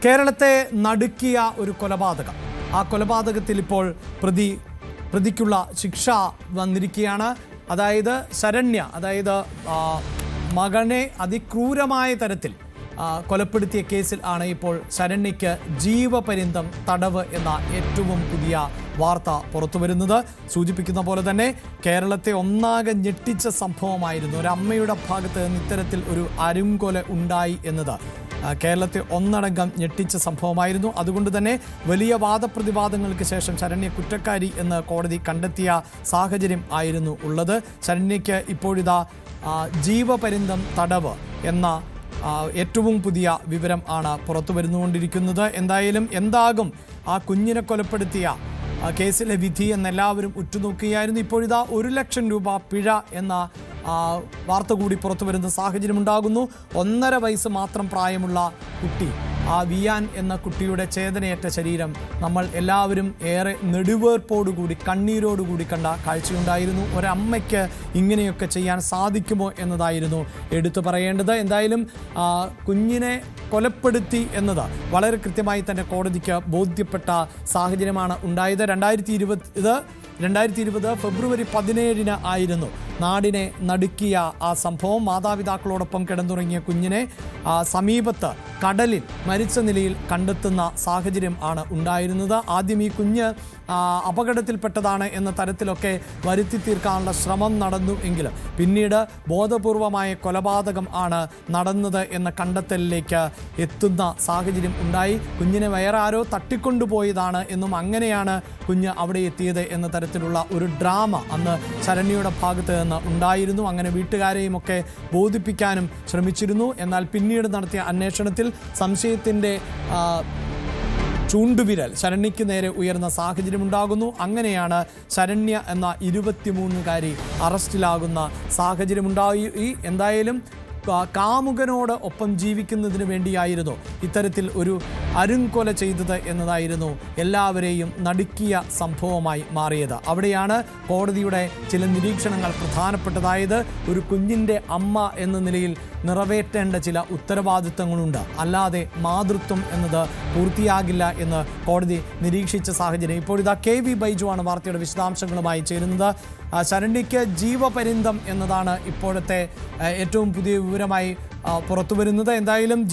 കേരളത്തെ നടുക്കിയ ഒരു കൊലപാതകം. ആ കൊലപാതകത്തിൽ ഇപ്പോൾ പ്രതിക്കുള്ള ശിക്ഷ വന്നിരിക്കുകയാണ്. അതായത് ശരണ്യ, മകനെ അതിക്രൂരമായ തരത്തിൽ കൊലപ്പെടുത്തിയ കേസിൽ ആണ് ഇപ്പോൾ ശരണ്യയ്ക്ക് ജീവപര്യന്തം തടവ് എന്ന ഏറ്റവും പുതിയ വാർത്ത പുറത്തു വരുന്നത്. സൂചിപ്പിക്കുന്ന പോലെ തന്നെ കേരളത്തെ ഒന്നാകെ ഞെട്ടിച്ച സംഭവമായിരുന്നു. ഒരു അമ്മയുടെ ഭാഗത്ത് നിന്ന് ഇത്തരത്തിൽ ഒരു അരുംകൊല ഉണ്ടായി എന്നത് കേരളത്തെ ഒന്നടങ്കം ഞെട്ടിച്ച സംഭവമായിരുന്നു. അതുകൊണ്ട് തന്നെ വലിയ വാദപ്രതിവാദങ്ങൾക്ക് ശേഷം ശരണ്യ കുറ്റക്കാരി എന്ന് കോടതി കണ്ടെത്തിയ സാഹചര്യം ആയിരുന്നു ഉള്ളത്. ശരണ്യയ്ക്ക് ഇപ്പോഴിതാ ജീവപര്യന്തം തടവ് എന്ന ഏറ്റവും പുതിയ വിവരം ആണ് പുറത്തു വരുന്നുകൊണ്ടിരിക്കുന്നത്. എന്താകും ആ കുഞ്ഞിനെ കൊലപ്പെടുത്തിയ കേസിലെ വിധി എന്നെല്ലാവരും ഉറ്റുനോക്കുകയായിരുന്നു. ഇപ്പോഴിതാ 1 ലക്ഷം രൂപ പിഴ എന്ന വാർത്ത കൂടി പുറത്തു വരുന്ന സാഹചര്യം ഉണ്ടാകുന്നു. 1.5 വയസ്സ് മാത്രം പ്രായമുള്ള കുട്ടി, ആ വിയാൻ എന്ന കുട്ടിയുടെ ചേതനയേറ്റ ശരീരം നമ്മൾ എല്ലാവരും ഏറെ നെടുവേർപ്പോടുകൂടി കണ്ണീരോടുകൂടി കണ്ട കാഴ്ചയുണ്ടായിരുന്നു. ഒരമ്മയ്ക്ക് ഇങ്ങനെയൊക്കെ ചെയ്യാൻ സാധിക്കുമോ എന്നതായിരുന്നു എടുത്തു പറയേണ്ടത്. കുഞ്ഞിനെ കൊലപ്പെടുത്തി എന്നത് വളരെ കൃത്യമായി തന്നെ കോടതിക്ക് ബോധ്യപ്പെട്ട സാഹചര്യമാണ് ഉണ്ടായത്. 2020 ഫെബ്രുവരി 17 ആയിരുന്നു നാടിനെ നടുക്കിയ ആ സംഭവം. മാതാപിതാക്കളോടൊപ്പം കിടന്നുറങ്ങിയ കുഞ്ഞിനെ സമീപത്ത് കടലിൽ മരിച്ച നിലയിൽ കണ്ടെത്തുന്ന സാഹചര്യം ആണ് ഉണ്ടായിരുന്നത്. ആദ്യം ഈ കുഞ്ഞ് അപകടത്തിൽപ്പെട്ടതാണ് എന്ന തരത്തിലൊക്കെ വരുത്തി തീർക്കാനുള്ള ശ്രമം നടന്നു എങ്കിലും പിന്നീട് ബോധപൂർവമായ കൊലപാതകം ആണ് നടന്നത് എന്ന കണ്ടെത്തലിലേക്ക് എത്തുന്ന സാഹചര്യം ഉണ്ടായി. കുഞ്ഞിനെ വേറെ ആരോ തട്ടിക്കൊണ്ടുപോയതാണ് എന്നും അങ്ങനെയാണ് കുഞ്ഞ് അവിടെ എത്തിയത് എന്ന തരത്തിലുള്ള ഒരു ഡ്രാമ അന്ന് ശരണ്യയുടെ ഭാഗത്ത് നിന്ന് ഉണ്ടായിരുന്നു. അങ്ങനെ വീട്ടുകാരെയും ഒക്കെ ബോധിപ്പിക്കാനും ശ്രമിച്ചിരുന്നു. എന്നാൽ പിന്നീട് നടത്തിയ അന്വേഷണത്തിൽ സംശയത്തിൻ്റെ ചൂണ്ടുവിരൽ ശരണ്യയ്ക്ക് നേരെ ഉയർന്ന സാഹചര്യം ഉണ്ടാകുന്നു. അങ്ങനെയാണ് ശരണ്യ എന്ന 23-കാരി അറസ്റ്റിലാകുന്ന സാഹചര്യമുണ്ടായി. കാമുകനോട് ഒപ്പം ജീവിക്കുന്നതിന് വേണ്ടിയായിരുന്നു ഇത്തരത്തിൽ ഒരു അരുംകൊല ചെയ്തത് എന്നതായിരുന്നു എല്ലാവരെയും നടുക്കിയ സംഭവമായി മാറിയത്. അവിടെയാണ് കോടതിയുടെ ചില നിരീക്ഷണങ്ങൾ പ്രധാനപ്പെട്ടതായത്. ഒരു കുഞ്ഞിൻ്റെ അമ്മ എന്ന നിലയിൽ നിറവേറ്റേണ്ട ചില ഉത്തരവാദിത്തങ്ങളുണ്ട്, അല്ലാതെ മാതൃത്വം എന്നത് പൂർത്തിയാകില്ല എന്ന് കോടതി നിരീക്ഷിച്ച സാഹചര്യം. ഇപ്പോഴിതാ KV ബൈജു ആണ് വാർത്തയുടെ വിശദാംശങ്ങളുമായി ചേരുന്നത്. ശരണ്യയ്ക്ക് ജീവപര്യന്തം എന്നതാണ് ഇപ്പോഴത്തെ ഏറ്റവും പുതിയ വിവരമായി പുറത്തു വരുന്നത്.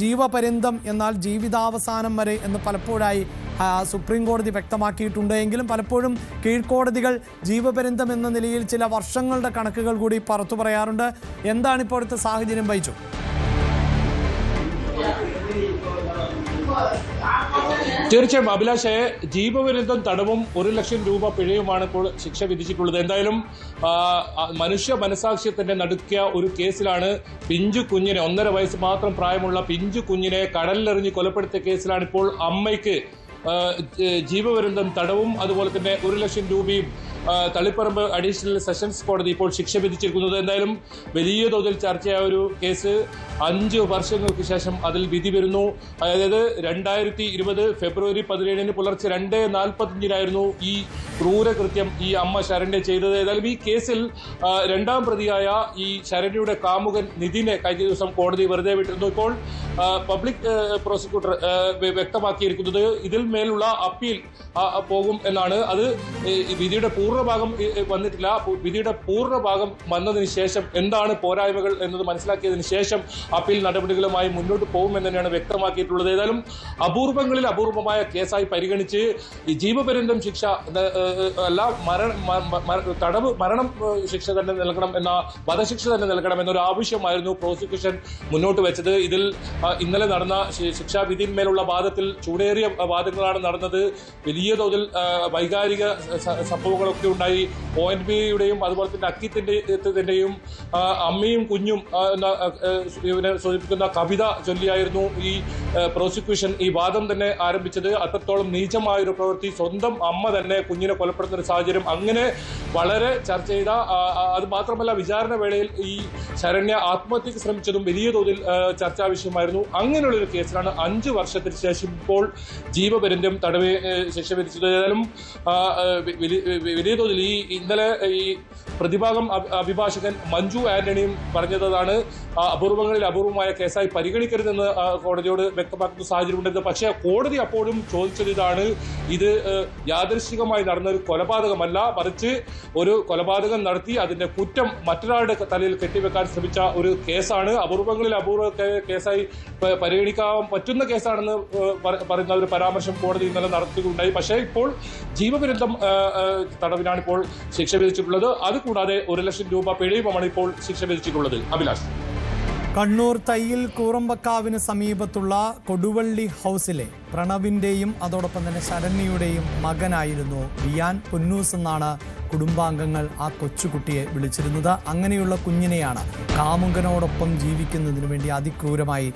ജീവപര്യന്തം എന്നാൽ ജീവിതാവസാനം വരെ എന്ന് പലപ്പോഴായി സുപ്രീം കോടതി വ്യക്തമാക്കിയിട്ടുണ്ടെങ്കിലും പലപ്പോഴും കീഴ്ക്കോടതികൾ ജീവപര്യന്തം എന്ന നിലയിൽ ചില വർഷങ്ങളുടെ കണക്കുകൾ കൂടി പുറത്തു പറയാറുണ്ട്. എന്താണ് ഇപ്പോഴത്തെ സാഹചര്യം ബൈജു? തീർച്ചയായും അഭിലാഷേ, ജീവപര്യന്തം തടവും 1 ലക്ഷം രൂപ പിഴയുമാണ് ഇപ്പോൾ ശിക്ഷ വിധിച്ചിട്ടുള്ളത്. മനുഷ്യ മനസാക്ഷ്യത്തിന്റെ നടുക്കിയ ഒരു കേസിലാണ് പിഞ്ചു കുഞ്ഞിനെ, 1.5 വയസ്സ് മാത്രം പ്രായമുള്ള പിഞ്ചു കുഞ്ഞിനെ കടലിലെറിഞ്ഞ് കൊലപ്പെടുത്തിയ കേസിലാണ് ഇപ്പോൾ അമ്മയ്ക്ക് ജീവപര്യന്തം തടവും അതുപോലെ തന്നെ 1 ലക്ഷം രൂപയും തളിപ്പറമ്പ് അഡീഷണൽ സെഷൻസ് കോടതി ഇപ്പോൾ ശിക്ഷ വിധിച്ചിരിക്കുന്നത്. വലിയ തോതിൽ ചർച്ചയായ ഒരു കേസ് 5 വർഷങ്ങൾക്ക് ശേഷം അതിൽ വിധി വരുന്നു. അതായത് 2020 ഫെബ്രുവരി 17 പുലർച്ചെ 2:45 ഈ ക്രൂരകൃത്യം ഈ അമ്മ ശരണ്യ ചെയ്തത്. ഈ കേസിൽ 2ാം പ്രതിയായ ഈ ശരണ്യയുടെ കാമുകൻ നിതിനെ കഴിഞ്ഞ ദിവസം കോടതി വെറുതെ വിട്ടിരുന്നു. ഇപ്പോൾ പബ്ലിക് പ്രോസിക്യൂട്ടർ വ്യക്തമാക്കിയിരിക്കുന്നത് ഇതിൽ മേലുള്ള അപ്പീൽ പോകും എന്നാണ്. അത് വിധിയുടെ പൂർണ്ണഭാഗം വന്നിട്ടില്ല. വിധിയുടെ പൂർണ്ണഭാഗം വന്നതിന് ശേഷം എന്താണ് പോരായ്മകൾ എന്നത് മനസ്സിലാക്കിയതിന് ശേഷം അപ്പീൽ നടപടികളുമായി മുന്നോട്ട് പോകുമെന്ന് തന്നെയാണ് വ്യക്തമാക്കിയിട്ടുള്ളത്. അപൂർവങ്ങളിൽ അപൂർവമായ കേസായി പരിഗണിച്ച് ഈ ജീവപര്യന്തം ശിക്ഷ അല്ല, മരണം ശിക്ഷ തന്നെ നൽകണം എന്ന വധശിക്ഷ തന്നെ നൽകണം എന്നൊരു ആവശ്യമായിരുന്നു പ്രോസിക്യൂഷൻ മുന്നോട്ട് വെച്ചത്. ഇതിൽ ഇന്നലെ നടന്ന ശിക്ഷാവിധിന്മേലുള്ള വാദത്തിൽ ചൂടേറിയ വാദങ്ങളാണ് നടന്നത്. വലിയ തോതിൽ വൈകാരിക സംഭവങ്ങളൊക്കെ ഉണ്ടായി. ONBയുടെയും അതുപോലെ തന്നെ അക്കിത്തിൻ്റെയും അമ്മയും കുഞ്ഞും സൂചിപ്പിക്കുന്ന കവിത ചൊല്ലിയായിരുന്നു ഈ പ്രോസിക്യൂഷൻ ഈ വാദം തന്നെ ആരംഭിച്ചത്. അത്രത്തോളം നീചമായൊരു പ്രവൃത്തി, സ്വന്തം അമ്മ തന്നെ കുഞ്ഞിനെ കൊലപ്പെടുന്ന ഒരു സാഹചര്യം അങ്ങനെ വളരെ ചർച്ച ചെയ്ത, അത് മാത്രമല്ല വിചാരണ വേളയിൽ ഈ ശരണ്യ ആത്മഹത്യക്ക് ശ്രമിച്ചതും വലിയ തോതിൽ ചർച്ചാ വിഷയമായിരുന്നു. അങ്ങനെയുള്ളൊരു കേസിലാണ് 5 വർഷത്തിന് ശേഷം ഇപ്പോൾ ജീവപര്യന്തം തടവ് ശിക്ഷ വിധിച്ചത്. വലിയ വലിയ തോതിൽ ഇന്നലെ ഈ പ്രതിഭാഗം അഭിഭാഷകൻ മഞ്ജു ആന്റണിയും പറഞ്ഞതാണ് അപൂർവങ്ങളിൽ അപൂർവമായ കേസായി പരിഗണിക്കരുതെന്ന് കോടതിയോട് വ്യക്തമാക്കുന്ന സാഹചര്യമുണ്ടെന്ന്. പക്ഷേ കോടതി അപ്പോഴും ചോദിച്ചത് ഇതാണ്, ഇത് യാദൃശ്ചികമായി നടന്ന ഒരു കൊലപാതകമല്ല, മറിച്ച് ഒരു കൊലപാതകം നടത്തി അതിന്റെ കുറ്റം മറ്റൊരാളുടെ തലയിൽ കെട്ടിവെക്കാൻ ശ്രമിച്ച ഒരു കേസാണ്, അപൂർവങ്ങളിൽ അപൂർവ കേസായി പരിഗണിക്കാൻ പറ്റുന്ന കേസാണെന്ന് പറയുന്ന ഒരു പരാമർശം കോടതി ഇന്നലെ നടത്തുകയുണ്ടായി. പക്ഷേ ഇപ്പോൾ ജീവപര്യന്തം തടവിനാണ് ഇപ്പോൾ ശിക്ഷ വിധിച്ചിട്ടുള്ളത്. അതുകൂടാതെ 1 ലക്ഷം രൂപ പിഴയുമാണ് ഇപ്പോൾ ശിക്ഷ വിധിച്ചിട്ടുള്ളത്. അഭിലാഷ്. കണ്ണൂർ തയ്യിൽ കൂറമ്പക്കാവിന് സമീപത്തുള്ള കൊടുവള്ളി ഹൗസിലെ പ്രണവിന്റെയും അതോടൊപ്പം തന്നെ ശരണ്യയുടെയും മകനായിരുന്നു വിയാൻ പൊന്നൂസ് എന്നാണ് കുടുംബാംഗങ്ങൾ ആ കൊച്ചുകുട്ടിയെ വിളിച്ചിരുന്നത്. അങ്ങനെയുള്ള കുഞ്ഞിനെയാണ് കാമുകനോടൊപ്പം ജീവിക്കുന്നതിന് വേണ്ടി അതിക്രൂരമായി